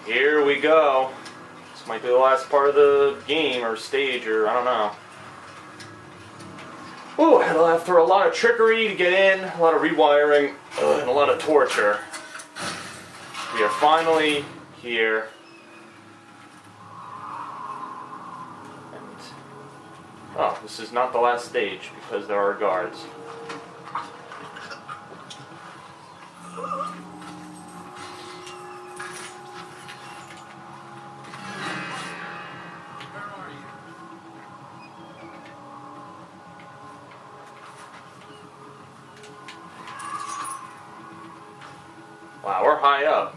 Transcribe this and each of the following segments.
Here we go. This might be the last part of the game or stage or I don't know. Ooh, after a lot of trickery to get in, a lot of rewiring, and a lot of torture, we are finally here. And, oh, this is not the last stage because there are guards. Wow, we're high up.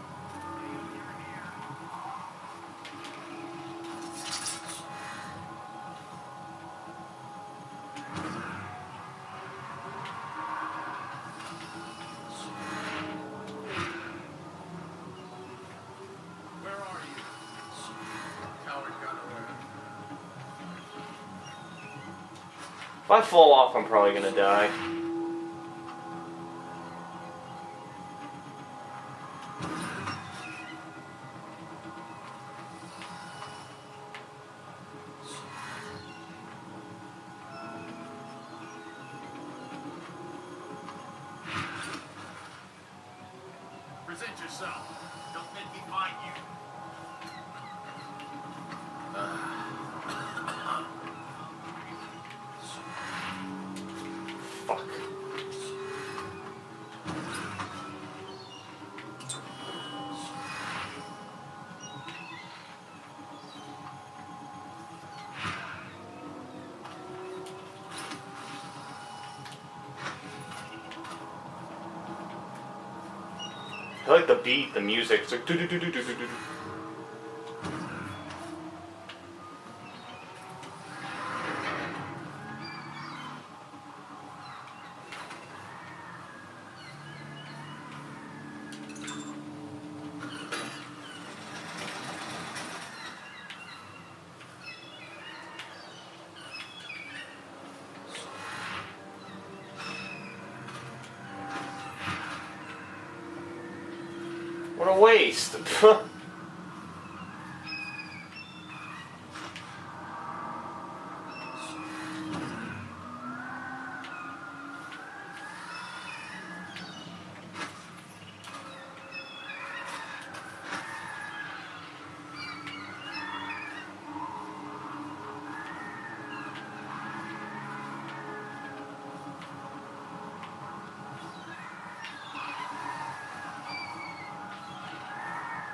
Where are you? Coward got away. If I fall off, I'm probably gonna die. Present yourself. Don't make me find you. Fuck. I like the beat, the music. It's like do do do do do do do. What a waste.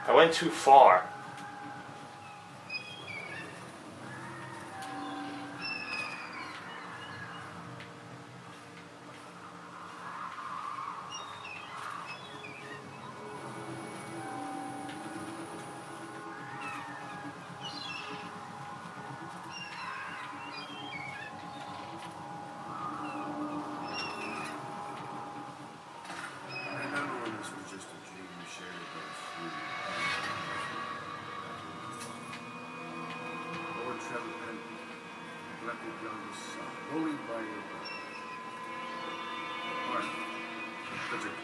I went too far. I remember when this was just a dream you shared with us. Lord Trevor Penn, neglected youngest son, bullied by your brother. Mark, Richard,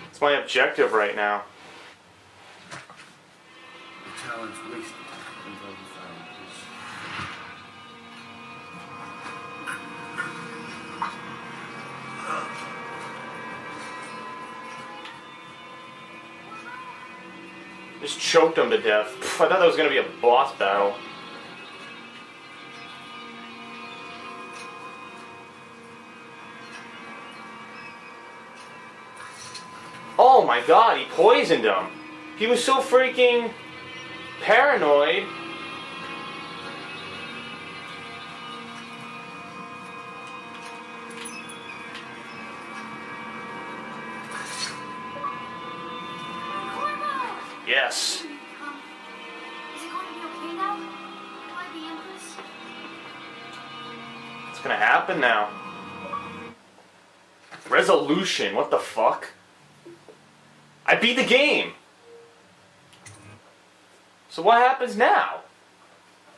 It's my objective right now. the talent's wasted until he found peace. Just choked him to death. Pff, I thought that was going to be a boss battle. Oh my god, he poisoned him. He was so freaking paranoid. Yes. Is it going to be okay now? Will I be Empress? It's gonna happen now. Resolution, what the fuck? I beat the game! So what happens now?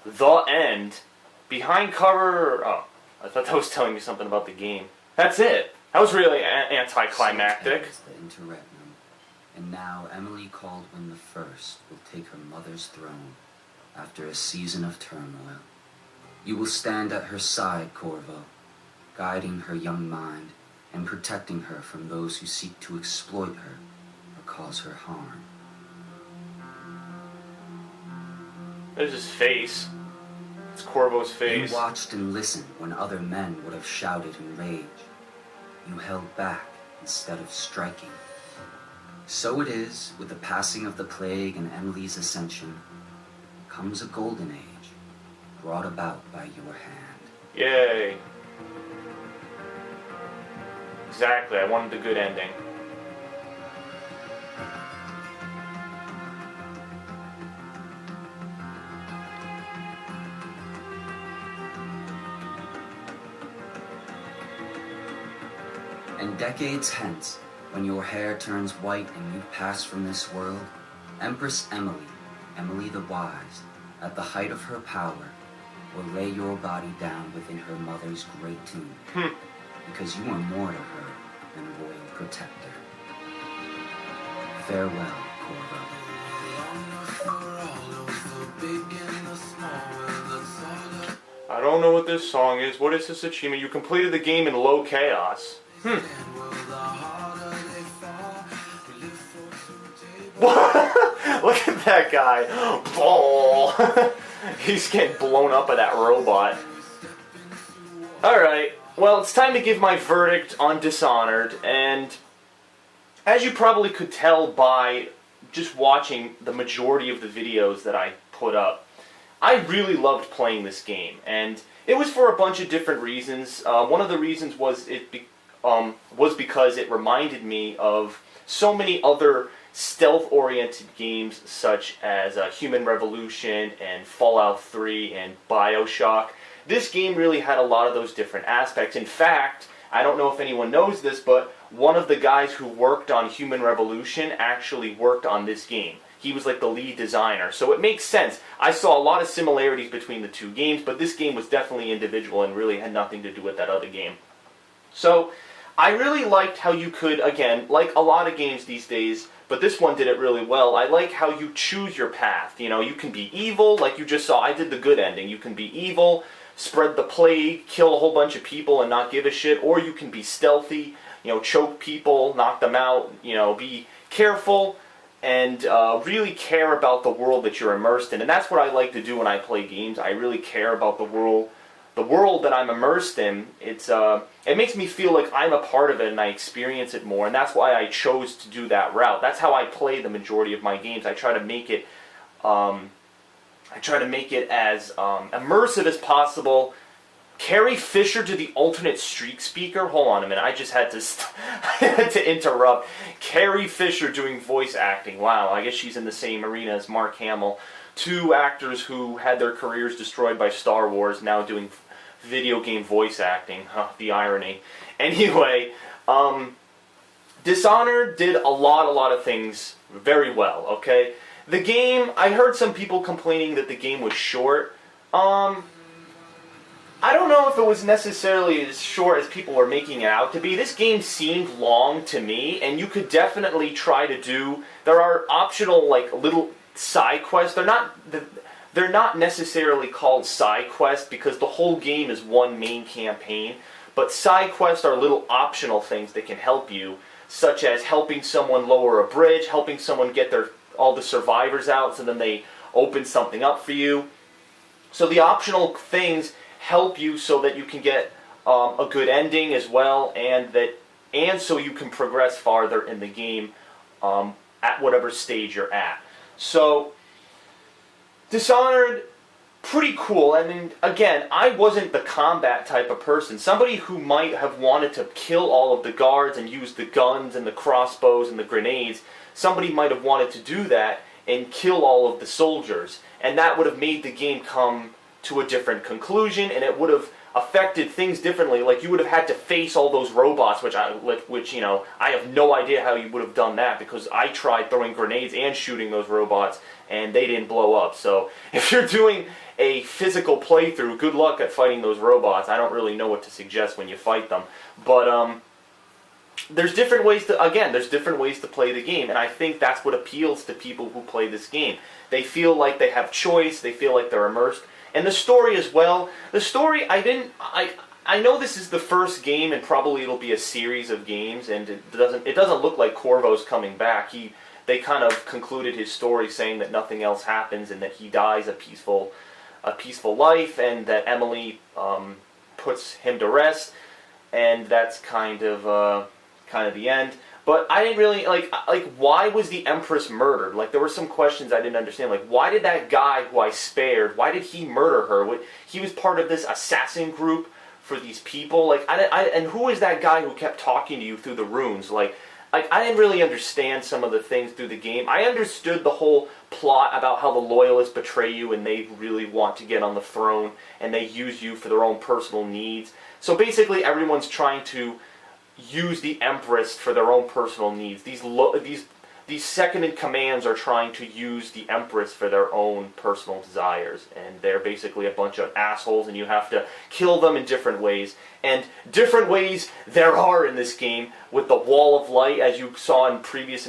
The end. Behind cover... Oh, I thought that was telling me something about the game. That's it. That was really anticlimactic. The interregnum, And now Emily Caldwin I will take her mother's throne after a season of turmoil. You will stand at her side, Corvo, guiding her young mind and protecting her from those who seek to exploit her or cause her harm. There's his face. It's Corvo's face. You watched and listened when other men would have shouted in rage. You held back instead of striking. So it is, with the passing of the plague and Emily's ascension, comes a golden age, brought about by your hand. Yay. Exactly, I wanted a good ending. And decades hence, when your hair turns white and you pass from this world, Empress Emily, Emily the Wise, at the height of her power, will lay your body down within her mother's great tomb, because you are more to her than royal protector. Farewell, Corvo. I don't know what this song is. What is this achievement? You completed the game in low chaos. Look at that guy. Oh. He's getting blown up by that robot. Alright, well, it's time to give my verdict on Dishonored, and as you probably could tell by just watching the majority of the videos that I put up, I really loved playing this game, and it was for a bunch of different reasons. One of the reasons was because it reminded me of so many other stealth-oriented games such as Human Revolution and Fallout 3 and BioShock. This game really had a lot of those different aspects. In fact, I don't know if anyone knows this, but one of the guys who worked on Human Revolution actually worked on this game. He was like the lead designer, so it makes sense. I saw a lot of similarities between the two games, but this game was definitely individual and really had nothing to do with that other game. So, I really liked how you could, again, like a lot of games these days, but this one did it really well. I like how you choose your path. You know, you can be evil, like you just saw. I did the good ending. You can be evil, spread the plague, kill a whole bunch of people and not give a shit, or you can be stealthy, you know, choke people, knock them out, you know, be careful, and really care about the world that you're immersed in. And that's what I like to do when I play games. I really care about the world that I'm immersed in. It makes me feel like I'm a part of it and I experience it more, and that's why I chose to do that route. That's how I play the majority of my games. I try to make it as immersive as possible. Carrie Fisher to the alternate streak speaker. Hold on a minute. I just had to I had to interrupt. Carrie Fisher doing voice acting. Wow, I guess she's in the same arena as Mark Hamill. Two actors who had their careers destroyed by Star Wars now doing video game voice acting. Huh, the irony. Anyway, Dishonored did a lot of things very well, okay? The game, I heard some people complaining that the game was short. I don't know if it was necessarily as short as people were making it out to be. This game seemed long to me, and you could definitely try to do... There are optional, like, little side quests. They're not necessarily called side quests because the whole game is one main campaign, but side quests are little optional things that can help you, such as helping someone lower a bridge, helping someone get all the survivors out so then they open something up for you. So the optional things help you so that you can get a good ending as well, and so you can progress farther in the game at whatever stage you're at. So, Dishonored, pretty cool. I mean, again, I wasn't the combat type of person. Somebody who might have wanted to kill all of the guards and use the guns and the crossbows and the grenades, somebody might have wanted to do that and kill all of the soldiers. And that would have made the game come to a different conclusion, and it would have affected things differently. Like, you would have had to face all those robots, which you know, I have no idea how you would have done that, because I tried throwing grenades and shooting those robots, and they didn't blow up. So, if you're doing a physical playthrough, good luck at fighting those robots. I don't really know what to suggest when you fight them. But, there's different ways to play the game, and I think that's what appeals to people who play this game. They feel like they have choice, they feel like they're immersed. And the story as well. The story, I know this is the first game, and probably it'll be a series of games, and it doesn't look like Corvo's coming back. They kind of concluded his story saying that nothing else happens and that he dies a peaceful life, and that Emily puts him to rest, and that's kind of the end. But I didn't really like why was the Empress murdered? Like, there were some questions I didn't understand. Like, why did that guy who I spared, why did he murder her? He was part of this assassin group for these people. Like, and who is that guy who kept talking to you through the runes? Like, I didn't really understand some of the things through the game. I understood the whole plot about how the Loyalists betray you and they really want to get on the throne and they use you for their own personal needs. So basically everyone's trying to use the Empress for their own personal needs. These second-in-commands are trying to use the Empress for their own personal desires, and they're basically a bunch of assholes, and you have to kill them in different ways. And different ways there are in this game, with the Wall of Light, as you saw in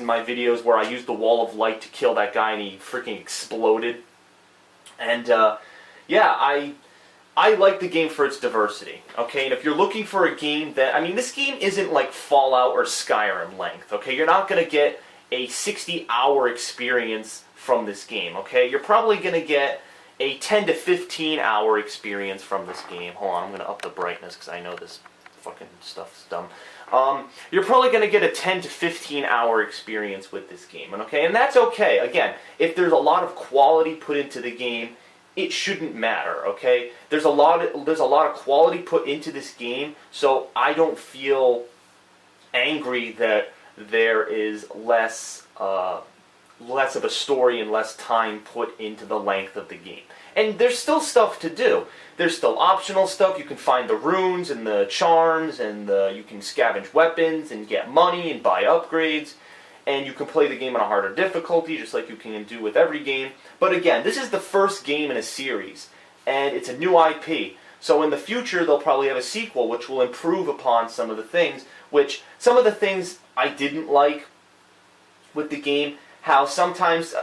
my videos, where I used the Wall of Light to kill that guy, and he freaking exploded. And, yeah, I like the game for its diversity, okay? And if you're looking for a game that... I mean, this game isn't like Fallout or Skyrim length, okay? You're not going to get a 60-hour experience from this game, okay? You're probably going to get a 10 to 15-hour experience from this game. Hold on, I'm going to up the brightness because I know this fucking stuff's dumb. You're probably going to get a 10 to 15-hour experience with this game, okay? And that's okay. Again, if there's a lot of quality put into the game, it shouldn't matter, okay? There's a lot of quality put into this game, so I don't feel angry that there is less of a story and less time put into the length of the game. And there's still stuff to do. There's still optional stuff. You can find the runes and the charms, and you can scavenge weapons and get money and buy upgrades. And you can play the game on a harder difficulty, just like you can do with every game. But again, this is the first game in a series, and it's a new IP. So in the future, they'll probably have a sequel, which will improve upon some of the things, I didn't like with the game. How sometimes,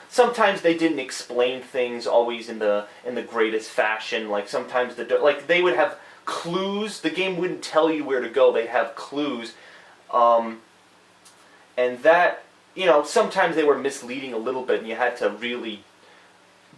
sometimes they didn't explain things always in the greatest fashion. Like sometimes they would have clues. The game wouldn't tell you where to go. They'd have clues, and that, sometimes they were misleading a little bit, and you had to really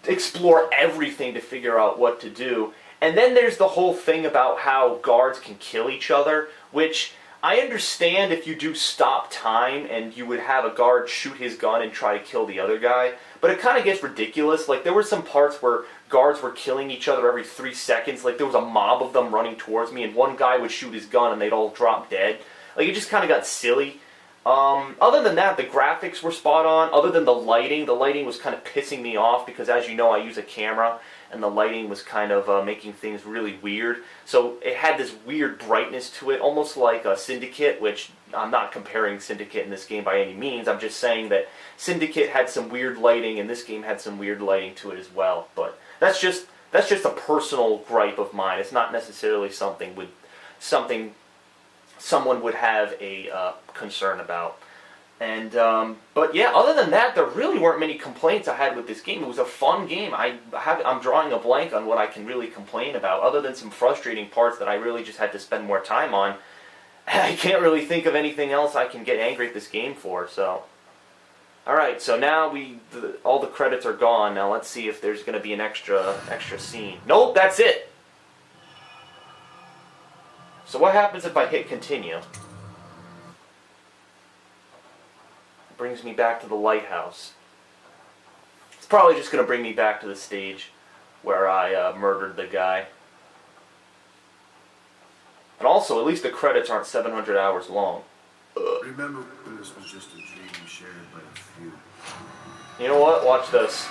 explore everything to figure out what to do. And then there's the whole thing about how guards can kill each other, which I understand if you do stop time and you would have a guard shoot his gun and try to kill the other guy, but it kind of gets ridiculous. Like, there were some parts where guards were killing each other every 3 seconds. Like, there was a mob of them running towards me, and one guy would shoot his gun and they'd all drop dead. Like, it just kind of got silly. Other than that, the graphics were spot on. Other than the lighting was kind of pissing me off because, as you know, I use a camera, and the lighting was kind of making things really weird. So it had this weird brightness to it, almost like a Syndicate, which I'm not comparing Syndicate in this game by any means. I'm just saying that Syndicate had some weird lighting, and this game had some weird lighting to it as well. But that's just a personal gripe of mine. It's not necessarily something someone would have a concern about. And but yeah, other than that, there really weren't many complaints I had with this game. It was a fun game. I'm drawing a blank on what I can really complain about, other than some frustrating parts that I really just had to spend more time on. I can't really think of anything else I can get angry at this game for. So, all right. So now all the credits are gone. Now let's see if there's going to be an extra scene. Nope, that's it. So what happens if I hit continue? Brings me back to the lighthouse. It's probably just going to bring me back to the stage where I murdered the guy. And also, at least the credits aren't 700 hours long. Remember when this was just a dream shared by a few? You know what? Watch this.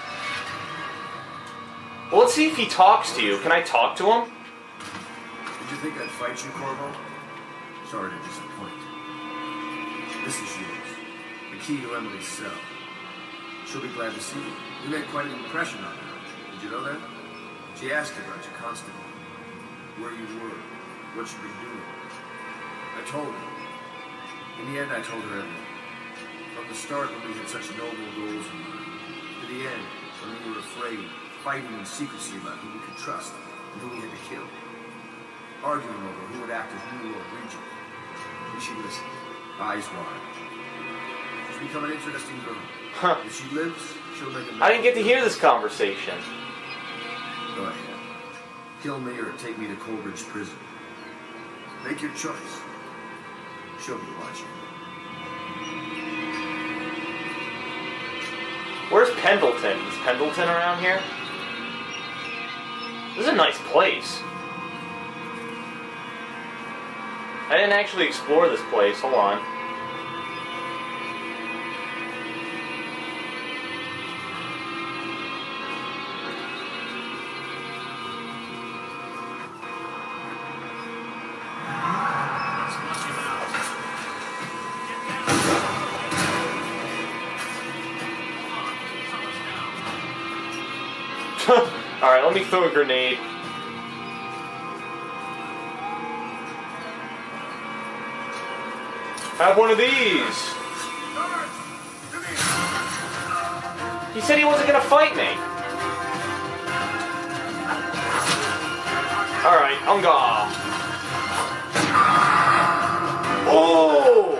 Well, let's see if he talks to you. Can I talk to him? Did you think I'd fight you, Corvo? Sorry to disappoint. This is yours. The key to Emily's cell. She'll be glad to see you. You made quite an impression on her. Did you know that? She asked about you constantly. Where you were. What you've been doing. I told her. In the end, I told her everything. From the start, when we had such noble goals in mind, to the end, when we were afraid, fighting in secrecy about who we could trust and who we had to kill, arguing over who would act as new Lord Regent. And she listened, eyes wide. She's become an interesting girl. Huh. If she lives, she'll make a... I didn't get to hear this conversation. Go ahead. Kill me or take me to Coleridge Prison. Make your choice. She'll be watching. Where's Pendleton? Is Pendleton around here? This is a nice place. I didn't actually explore this place. Hold on. Alright, let me throw a grenade. Have one of these. He said he wasn't gonna fight me. Alright, I'm gone. Oh!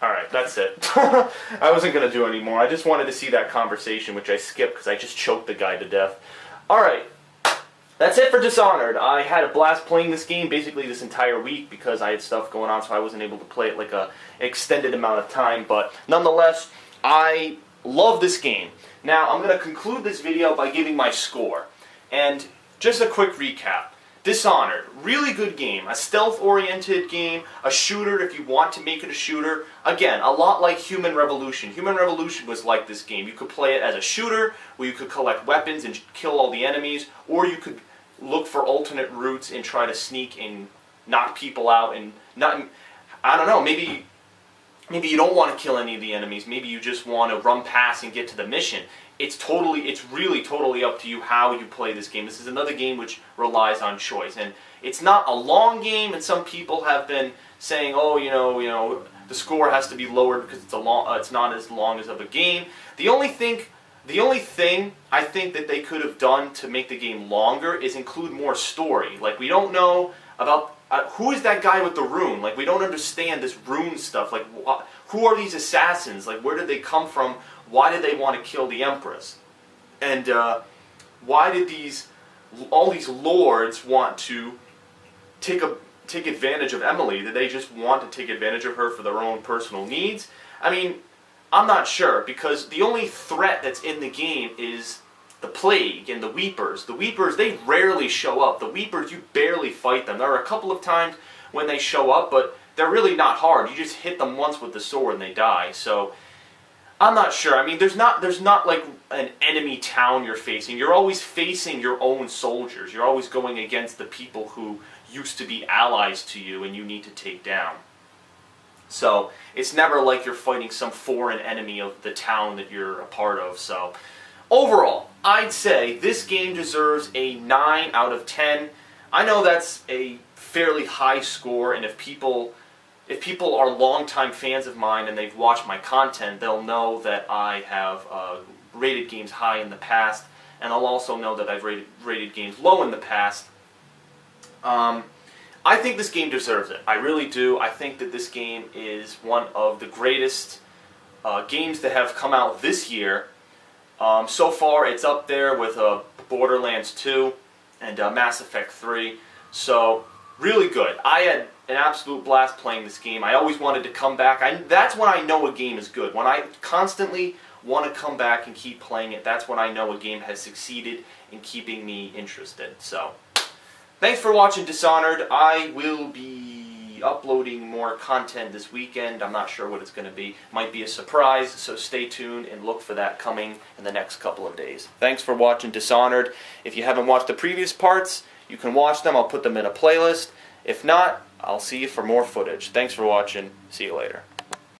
Alright, that's it. I wasn't going to do any more. I just wanted to see that conversation, which I skipped because I just choked the guy to death. Alright, that's it for Dishonored. I had a blast playing this game basically this entire week because I had stuff going on, so I wasn't able to play it like a extended amount of time. But nonetheless, I love this game. Now, I'm going to conclude this video by giving my score. And just a quick recap. Dishonored, really good game, a stealth-oriented game, a shooter if you want to make it a shooter. Again, a lot like Human Revolution. Human Revolution was like this game. You could play it as a shooter, where you could collect weapons and kill all the enemies, or you could look for alternate routes and try to sneak and knock people out and not, I don't know, maybe you don't want to kill any of the enemies, maybe you just want to run past and get to the mission. It's really totally up to you how you play this game. This is another game which relies on choice, and it's not a long game. And some people have been saying, "Oh, you know, the score has to be lowered because it's not as long as of a game." The only thing I think that they could have done to make the game longer is include more story. Like, we don't know about who is that guy with the rune. Like, we don't understand this rune stuff. Like, who are these assassins? Like, where did they come from? Why did they want to kill the Empress? And why did all these lords want to take advantage of Emily? Did they just want to take advantage of her for their own personal needs? I mean, I'm not sure, because the only threat that's in the game is the Plague and the Weepers. The Weepers, they rarely show up. The Weepers, you barely fight them. There are a couple of times when they show up, but they're really not hard. You just hit them once with the sword and they die. So I'm not sure. I mean, there's not like an enemy town you're facing. You're always facing your own soldiers. You're always going against the people who used to be allies to you and you need to take down. So it's never like you're fighting some foreign enemy of the town that you're a part of. So overall, I'd say this game deserves a 9 out of 10. I know that's a fairly high score, and if people are longtime fans of mine and they've watched my content, they'll know that I have rated games high in the past, and they'll also know that I've rated games low in the past. I think this game deserves it. I really do. I think that this game is one of the greatest games that have come out this year. So far, it's up there with Borderlands 2 and Mass Effect 3. So, really good. I had an absolute blast playing this game. I always wanted to come back. That's when I know a game is good. When I constantly want to come back and keep playing it, that's when I know a game has succeeded in keeping me interested. So, thanks for watching Dishonored. I will be uploading more content this weekend. I'm not sure what it's going to be. Might be a surprise, so stay tuned and look for that coming in the next couple of days. Thanks for watching Dishonored. If you haven't watched the previous parts, you can watch them. I'll put them in a playlist. If not, I'll see you for more footage. Thanks for watching. See you later.